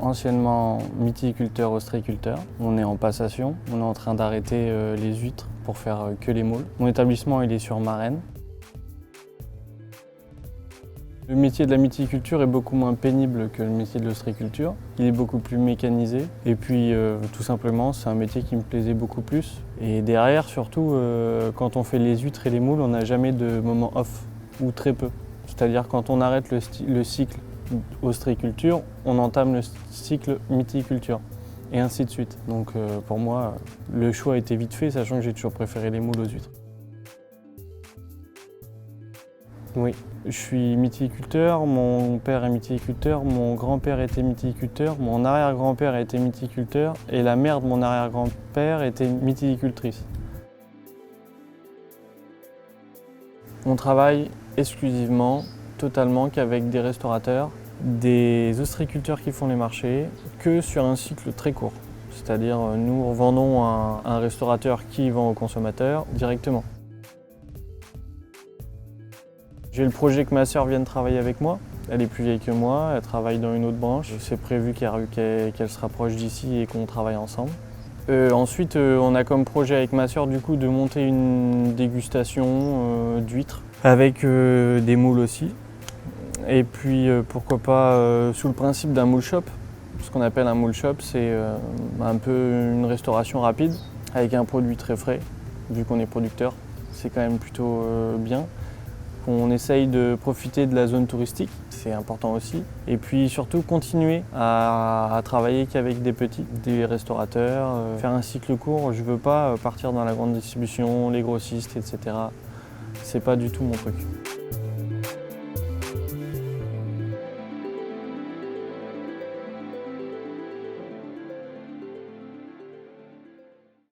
anciennement mytiliculteur, ostréiculteur. On est en passation, on est en train d'arrêter les huîtres pour faire que les moules. Mon établissement il est sur Marennes. Le métier de la mytiliculture est beaucoup moins pénible que le métier de l'ostréiculture. Il est beaucoup plus mécanisé et puis tout simplement c'est un métier qui me plaisait beaucoup plus. Et derrière surtout quand on fait les huîtres et les moules on n'a jamais de moment off ou très peu. C'est-à-dire quand on arrête le cycle ostréiculture, on entame le cycle mytiliculture et ainsi de suite. Donc pour moi le choix a été vite fait sachant que j'ai toujours préféré les moules aux huîtres. Oui, je suis mytiliculteur, mon père est mytiliculteur, mon grand-père était mytiliculteur, mon arrière-grand-père était mytiliculteur et la mère de mon arrière-grand-père était mytilicultrice. On travaille exclusivement, totalement qu'avec des restaurateurs, des ostréiculteurs qui font les marchés, que sur un cycle très court. C'est-à-dire nous vendons à un restaurateur qui vend aux consommateurs directement. J'ai le projet que ma sœur vienne travailler avec moi. Elle est plus vieille que moi, elle travaille dans une autre branche. C'est prévu qu'elle se rapproche d'ici et qu'on travaille ensemble. Ensuite, on a comme projet avec ma sœur du coup de monter une dégustation d'huîtres avec des moules aussi. Et puis pourquoi pas sous le principe d'un moule shop. Ce qu'on appelle un moule shop, c'est un peu une restauration rapide avec un produit très frais. Vu qu'on est producteur, c'est quand même plutôt bien. On essaye de profiter de la zone touristique, c'est important aussi. Et puis surtout continuer à travailler qu'avec des petits, des restaurateurs, faire un cycle court. Je ne veux pas partir dans la grande distribution, les grossistes, etc. C'est pas du tout mon truc.